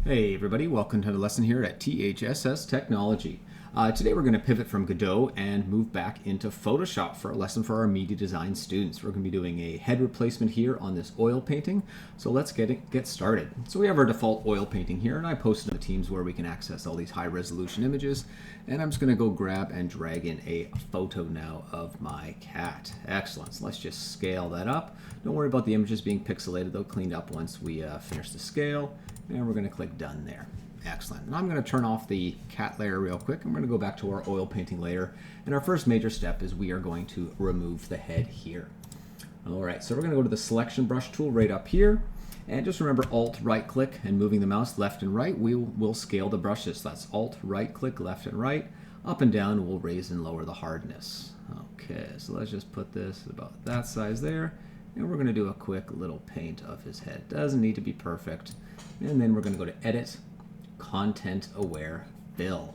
Hey everybody, welcome to the lesson here at THSS Technology. Today we're going to pivot from Godot and move back into Photoshop for a lesson for our media design students. We're going to be doing a head replacement here on this oil painting, so let's get started. So we have our default oil painting here, and I posted the Teams where we can access all these high resolution images, and I'm just going to go grab and drag in a photo now of my cat. Excellent, so let's just scale that up. Don't worry about the images being pixelated, they'll clean up once we finish the scale, and we're going to click done there. Excellent. Now I'm going to turn off the cat layer real quick. I'm going to go back to our oil painting layer. And our first major step is we are going to remove the head here. All right, so we're going to go to the selection brush tool right up here. And just remember Alt right click and moving the mouse left and right, we will scale the brushes. So that's Alt right click left and right. Up and down, we'll raise and lower the hardness. Okay, so let's just put this about that size there. And we're going to do a quick little paint of his head. Doesn't need to be perfect. And then we're going to go to Edit, Content Aware Fill.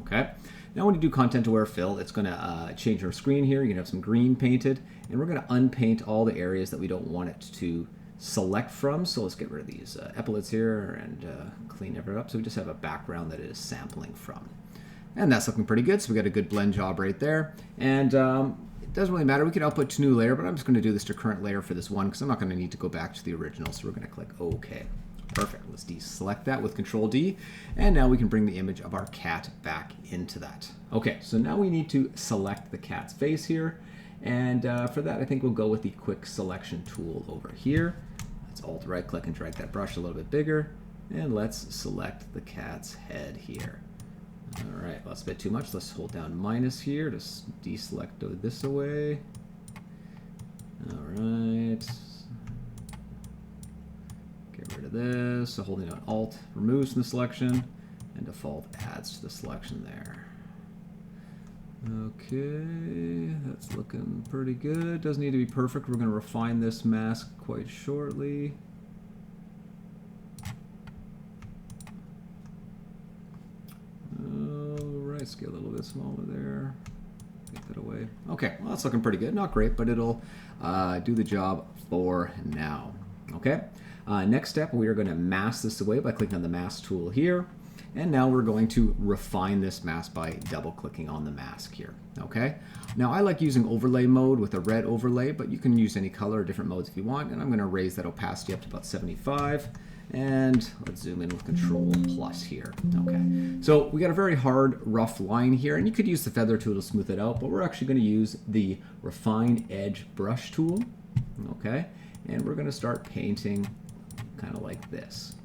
Okay. Now when you do Content Aware Fill, it's going to change our screen here. You're going to have some green painted, and we're going to unpaint all the areas that we don't want it to select from. So let's get rid of these epaulets here and clean everything up. So we just have a background that it is sampling from. And that's looking pretty good. So we got a good blend job right there. And it doesn't really matter. We can output to new layer, but I'm just going to do this to current layer for this one because I'm not going to need to go back to the original. So we're going to click OK. Perfect. Let's deselect that with Control D, and now we can bring the image of our cat back into that. Okay, so now we need to select the cat's face here, and for that I think we'll go with the quick selection tool over here. Let's Alt right click and drag that brush a little bit bigger, and let's select the cat's head here. All right, well, that's a bit too much. Let's hold down minus here to deselect this away. All right. Get rid of this. So holding down Alt removes from the selection, and default adds to the selection there. Okay, that's looking pretty good. Doesn't need to be perfect. We're going to refine this mask quite shortly. Alright, scale a little bit smaller there. Take that away. Okay, well, that's looking pretty good. Not great, but it'll do the job for now. Okay. Next step, we are going to mask this away by clicking on the mask tool here. And now we're going to refine this mask by double clicking on the mask here. Okay. Now I like using overlay mode with a red overlay, but you can use any color or different modes if you want. And I'm going to raise that opacity up to about 75. And let's zoom in with Control Plus here. Okay. So we got a very hard, rough line here, and you could use the feather tool to smooth it out, but we're actually going to use the Refine Edge Brush tool. Okay. And we're going to start painting kind of like this.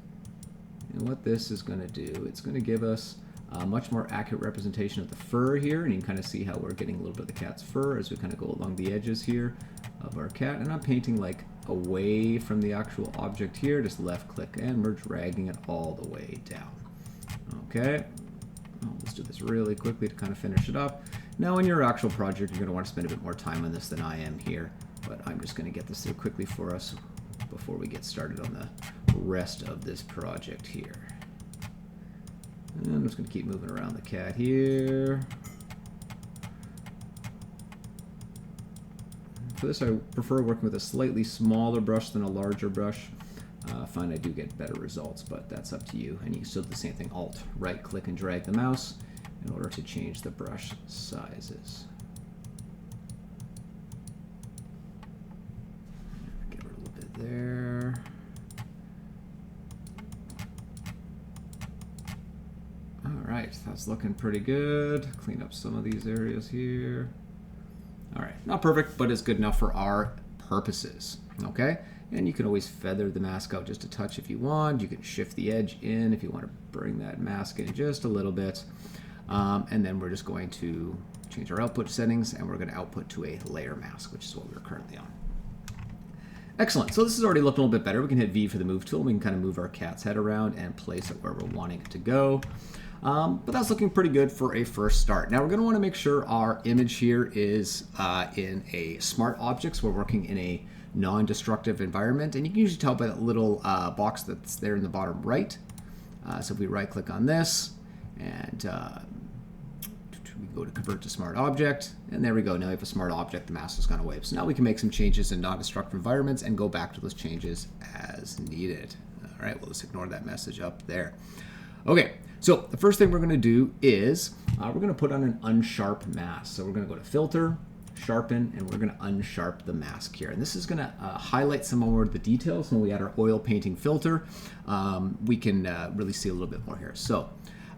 And what this is going to do, it's going to give us a much more accurate representation of the fur here, and you can kind of see how we're getting a little bit of the cat's fur as we kind of go along the edges here of our cat. And I'm painting like away from the actual object here, just left click, and we're dragging it all the way down. Okay, let's do this really quickly to kind of finish it up. Now in your actual project, you're going to want to spend a bit more time on this than I am here, but I'm just going to get this through quickly for us before we get started on the rest of this project here. And I'm just going to keep moving around the cat here. For this, I prefer working with a slightly smaller brush than a larger brush. I find I do get better results, but that's up to you. And you can still do the same thing, Alt, right click and drag the mouse in order to change the brush sizes. There. All right, that's looking pretty good. Clean up some of these areas here. All right, not perfect, but it's good enough for our purposes. Okay, and you can always feather the mask out just a touch if you want. You can shift the edge in if you want to bring that mask in just a little bit. And then we're just going to change our output settings, and we're going to output to a layer mask, which is what we're currently on. Excellent. So this is already looking a little bit better. We can hit V for the move tool. We can kind of move our cat's head around and place it where we're wanting it to go. But that's looking pretty good for a first start. Now we're going to want to make sure our image here is in a smart objects. We're working in a non-destructive environment. And you can usually tell by that little box that's there in the bottom right. So if we right click on this and we go to convert to smart object, and there we go. Now we have a smart object. The mask has gone away. So now we can make some changes in non-destructive environments and go back to those changes as needed. All right, we'll just ignore that message up there. Okay, so the first thing we're going to do is we're going to put on an unsharp mask. So we're going to go to Filter, Sharpen, and we're going to unsharp the mask here. And this is going to highlight some more of the details. When we add our oil painting filter, we can really see a little bit more here. So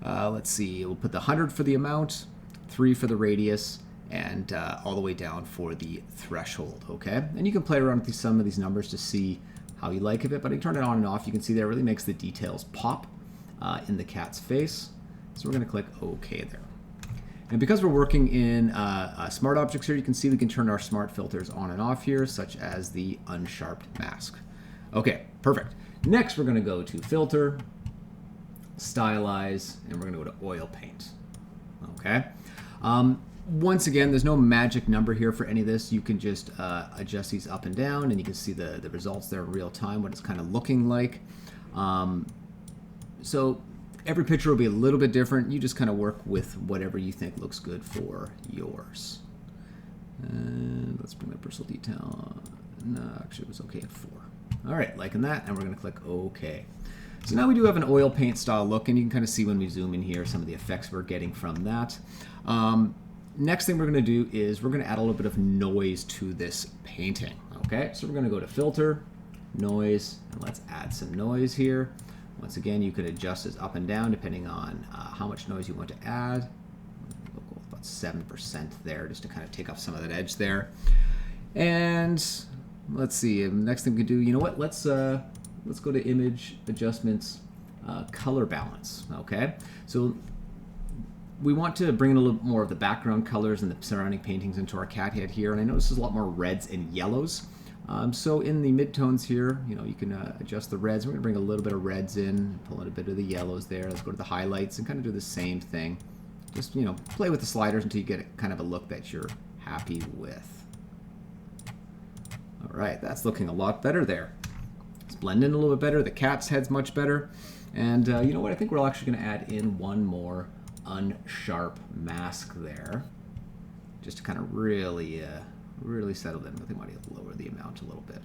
let's see, we'll put the 100 for the amount, 3 for the radius, and all the way down for the threshold, okay? And you can play around with some of these numbers to see how you like it, but you turn it on and off, you can see there it really makes the details pop in the cat's face. So we're going to click OK there. And because we're working in smart objects here, you can see we can turn our smart filters on and off here, such as the unsharped mask. Okay, perfect. Next, we're going to go to Filter, Stylize, and we're going to go to Oil Paint. Okay. Once again, there's no magic number here for any of this. You can just adjust these up and down, and you can see the results there in real time, what it's kind of looking like. So every picture will be a little bit different. You just kind of work with whatever you think looks good for yours. And let's bring the personal detail. No, actually it was okay at 4. All right, liking that, and we're going to click OK. So now we do have an oil paint style look, and you can kind of see when we zoom in here some of the effects we're getting from that. Next thing we're going to do is we're going to add a little bit of noise to this painting. Okay, so we're going to go to Filter, Noise, and let's add some noise here. Once again, you can adjust this up and down depending on how much noise you want to add. We'll go with about 7% there just to kind of take off some of that edge there. And let's see, next thing we can do, you know what, let's go to Image Adjustments, Color Balance, okay? So we want to bring in a little more of the background colors and the surrounding paintings into our cat head here, and I notice there's a lot more reds and yellows. So in the midtones here, you know, you can adjust the reds. We're going to bring a little bit of reds in, pull in a bit of the yellows there. Let's go to the highlights and kind of do the same thing. Just, you know, play with the sliders until you get kind of a look that you're happy with. All right, that's looking a lot better there. Let's blend in a little bit better. The cat's head's much better. And you know what? I think we're actually going to add in one more unsharp mask there, just to kind of really settle in. I think I might lower the amount a little bit.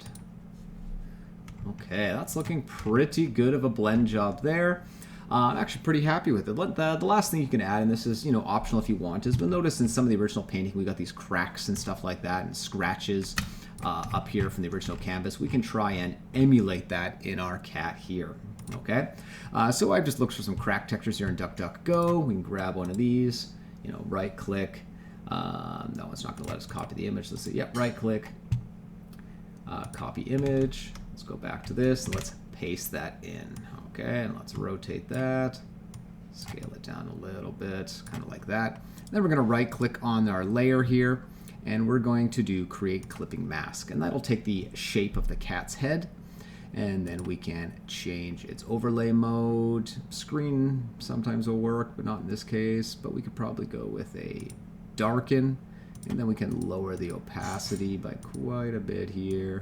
Okay, that's looking pretty good of a blend job there. I'm actually pretty happy with it. The last thing you can add, and this is, you know, optional if you want, is you'll notice in some of the original painting we got these cracks and stuff like that and scratches up here from the original canvas. We can try and emulate that in our cat here. Okay, so I've just looked for some crack textures here in DuckDuckGo. We can grab one of these, you know, right click. No, it's not going to let us copy the image. Let's see. Yep, right click, copy image. Let's go back to this and let's paste that in. Okay, and let's rotate that, scale it down a little bit, kind of like that. Then we're going to right click on our layer here, and we're going to do create clipping mask, and that'll take the shape of the cat's head. And then we can change its overlay mode. Screen sometimes will work, but not in this case. But we could probably go with a darken, and then we can lower the opacity by quite a bit here.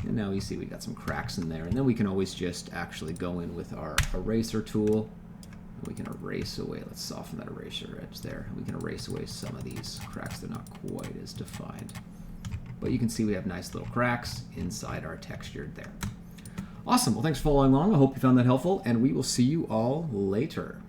And now you see we got some cracks in there. And then we can always just actually go in with our eraser tool. And we can erase away, let's soften that eraser edge there. We can erase away some of these cracks. They're not quite as defined. But you can see we have nice little cracks inside our texture there. Awesome. Well, thanks for following along. I hope you found that helpful, and we will see you all later.